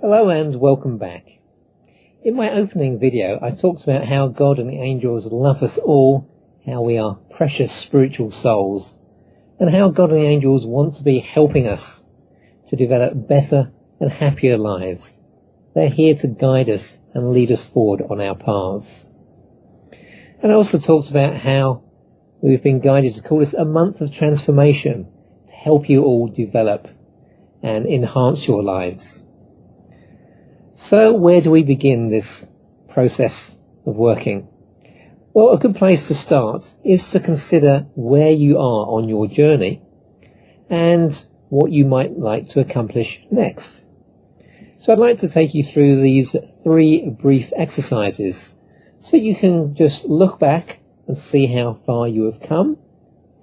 Hello and welcome back. In my opening video, I talked about how God and the angels love us all, how we are precious spiritual souls, and how God and the angels want to be helping us to develop better and happier lives. They're here to guide us and lead us forward on our paths. And I also talked about how we've been guided to call this a month of transformation to help you all develop and enhance your lives. So where do we begin this process of working? Well, a good place to start is to consider where you are on your journey and what you might like to accomplish next. So I'd like to take you through these 3 brief exercises so you can just look back and see how far you have come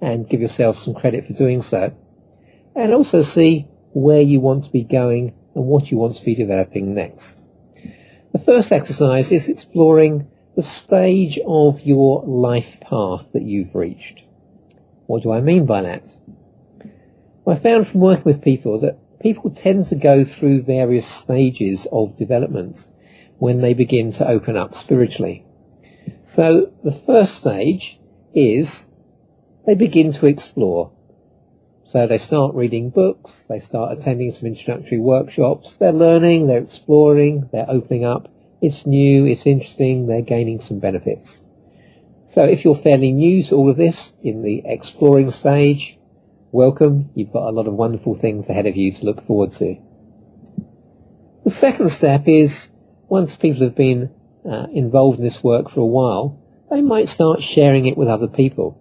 and give yourself some credit for doing so, and also see where you want to be going and what you want to be developing next. The first exercise is exploring the stage of your life path that you've reached. What do I mean by that? I found from working with people that people tend to go through various stages of development when they begin to open up spiritually. So the first stage is they begin to explore. So they start reading books, they start attending some introductory workshops, they're learning, they're exploring, they're opening up. It's new, it's interesting, they're gaining some benefits. So if you're fairly new to all of this in the exploring stage, welcome. You've got a lot of wonderful things ahead of you to look forward to. The second step is, once people have been involved in this work for a while, they might start sharing it with other people.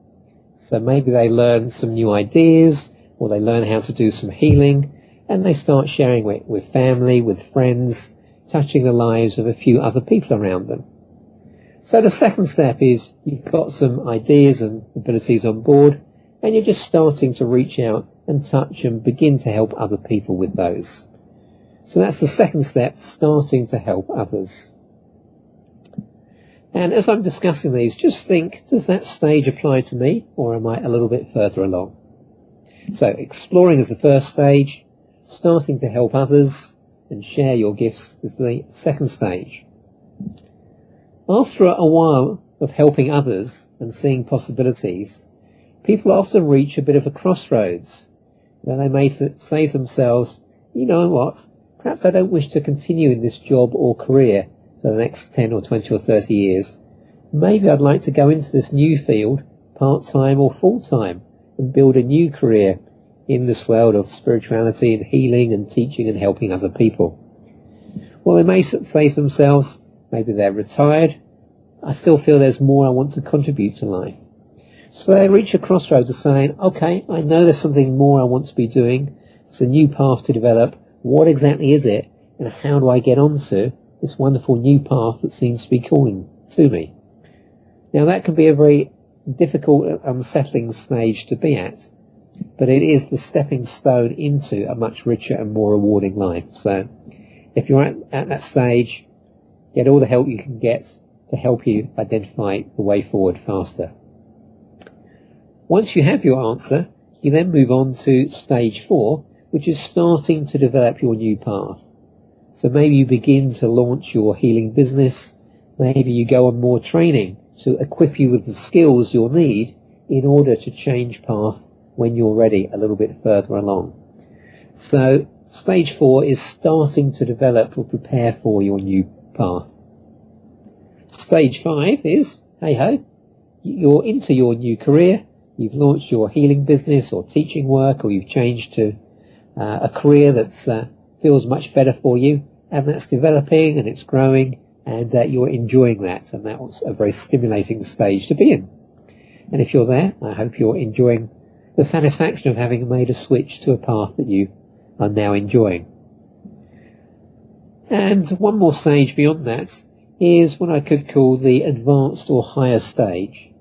So maybe they learn some new ideas, or they learn how to do some healing, and they start sharing it with family, with friends, touching the lives of a few other people around them. So the second step is you've got some ideas and abilities on board, and you're just starting to reach out and touch and begin to help other people with those. So that's the second step, starting to help others. And as I'm discussing these, just think, does that stage apply to me, or am I a little bit further along? So exploring is the first stage, starting to help others and share your gifts is the second stage. After a while of helping others and seeing possibilities, people often reach a bit of a crossroads where they may say to themselves, you know what, perhaps I don't wish to continue in this job or career for the next 10 or 20 or 30 years. Maybe I'd like to go into this new field, part-time or full-time, and build a new career in this world of spirituality and healing and teaching and helping other people. Well, they may say to themselves, maybe they're retired, I still feel there's more I want to contribute to life. So they reach a crossroads of saying, okay, I know there's something more I want to be doing. It's a new path to develop. What exactly is it? And how do I get onto this wonderful new path that seems to be calling to me? Now that can be a very difficult and unsettling stage to be at, but it is the stepping stone into a much richer and more rewarding life. So if you're at that stage, get all the help you can get to help you identify the way forward faster. Once you have your answer, you then move on to stage 4, which is starting to develop your new path. So maybe you begin to launch your healing business, maybe you go on more training to equip you with the skills you'll need in order to change path when you're ready a little bit further along. So stage 4 is starting to develop or prepare for your new path. Stage 5 is, hey ho, you're into your new career, you've launched your healing business or teaching work, or you've changed to a career that feels much better for you, and that's developing and it's growing, and you're enjoying that, and that was a very stimulating stage to be in. And if you're there, I hope you're enjoying the satisfaction of having made a switch to a path that you are now enjoying. And one more stage beyond that is what I could call the advanced or higher stage.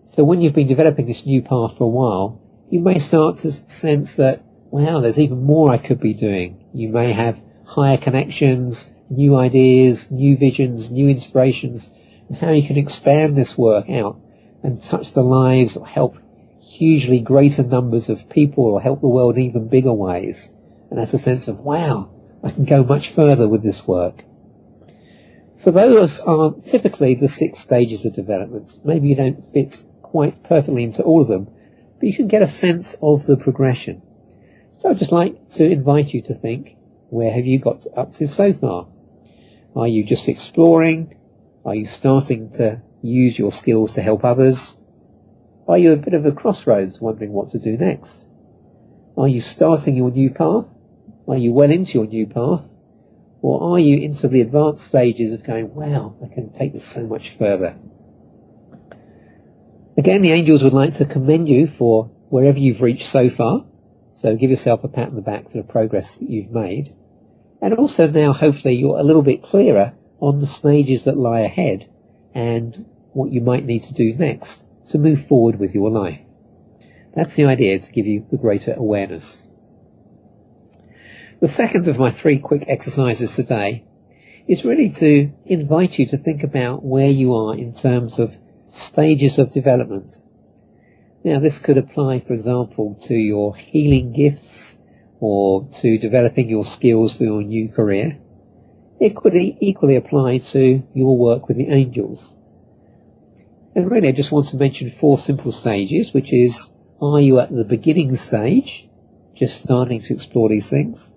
So when you've been developing this new path for a while, you may start to sense that, wow, there's even more I could be doing. You may have higher connections, new ideas, new visions, new inspirations, and how you can expand this work out and touch the lives or help hugely greater numbers of people or help the world in even bigger ways. And that's a sense of, wow, I can go much further with this work. So those are typically the 6 stages of development. Maybe you don't fit quite perfectly into all of them, but you can get a sense of the progression. So I'd just like to invite you to think, where have you got up to so far? Are you just exploring? Are you starting to use your skills to help others? Are you a bit of a crossroads, wondering what to do next? Are you starting your new path? Are you well into your new path? Or are you into the advanced stages of going, wow, I can take this so much further? Again, the angels would like to commend you for wherever you've reached so far. So give yourself a pat on the back for the progress that you've made. And also now, hopefully, you're a little bit clearer on the stages that lie ahead and what you might need to do next to move forward with your life. That's the idea, to give you the greater awareness. The second of my 3 quick exercises today is really to invite you to think about where you are in terms of stages of development. Now, this could apply, for example, to your healing gifts or to developing your skills for your new career. It could equally apply to your work with the angels. And really, I just want to mention 4 simple stages, which is, are you at the beginning stage, just starting to explore these things?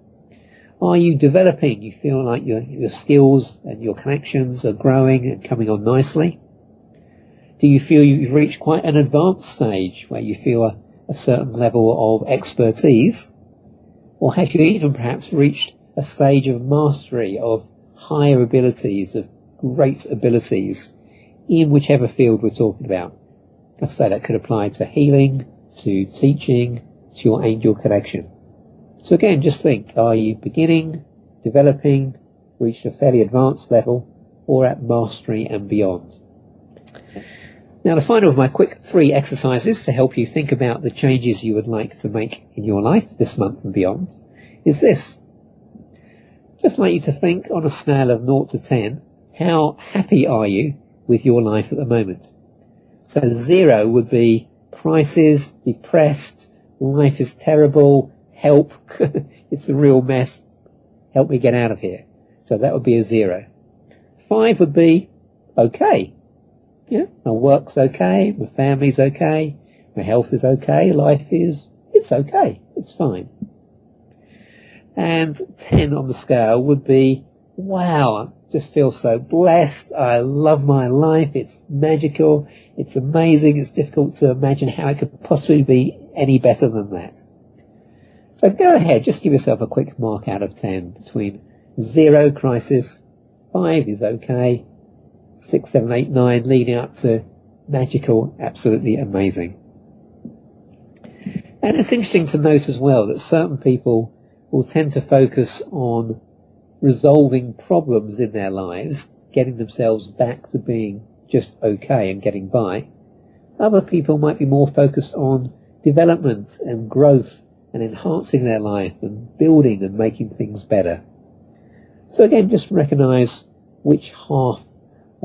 Are you developing? You feel like your skills and your connections are growing and coming on nicely? Do you feel you've reached quite an advanced stage where you feel a certain level of expertise? Or have you even perhaps reached a stage of mastery, of higher abilities, of great abilities, in whichever field we're talking about? I say that could apply to healing, to teaching, to your angel connection. So again, just think, are you beginning, developing, reached a fairly advanced level, or at mastery and beyond? Now, the final of my quick 3 exercises to help you think about the changes you would like to make in your life this month and beyond is this. Just like you to think on a scale of 0 to 10, how happy are you with your life at the moment? So 0 would be crisis, depressed, life is terrible, help, it's a real mess, help me get out of here. So that would be a 0. 5 would be okay. Yeah, my work's okay, my family's okay, my health is okay, it's okay, it's fine. And 10 on the scale would be, wow, I just feel so blessed, I love my life, it's magical, it's amazing, it's difficult to imagine how it could possibly be any better than that. So go ahead, just give yourself a quick mark out of 10 between 0, crisis, 5 is okay, 6, 7, 8, 9, leading up to magical, absolutely amazing. And it's interesting to note as well that certain people will tend to focus on resolving problems in their lives, getting themselves back to being just okay and getting by. Other people might be more focused on development and growth and enhancing their life and building and making things better. So again, just recognize which half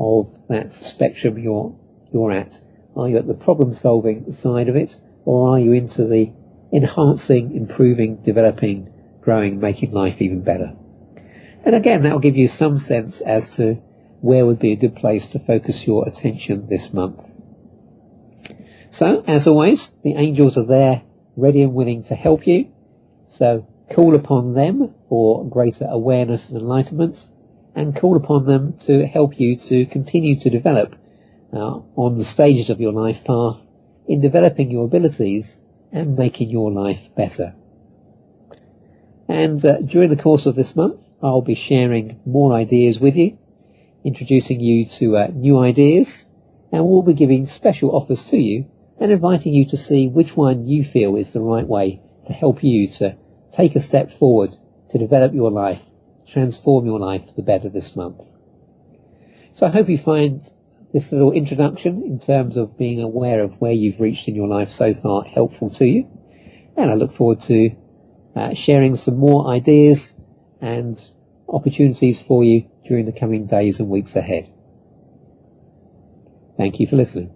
of that spectrum you're at. Are you at the problem-solving side of it, or are you into the enhancing, improving, developing, growing, making life even better? And again, that will give you some sense as to where would be a good place to focus your attention this month. So, as always, the angels are there, ready and willing to help you. So, call upon them for greater awareness and enlightenment, and call upon them to help you to continue to develop on the stages of your life path, in developing your abilities and making your life better. And during the course of this month, I'll be sharing more ideas with you, introducing you to new ideas, and we'll be giving special offers to you and inviting you to see which one you feel is the right way to help you to take a step forward to develop your life, transform your life for the better this month. So I hope you find this little introduction in terms of being aware of where you've reached in your life so far helpful to you. And I look forward to sharing some more ideas and opportunities for you during the coming days and weeks ahead. Thank you for listening.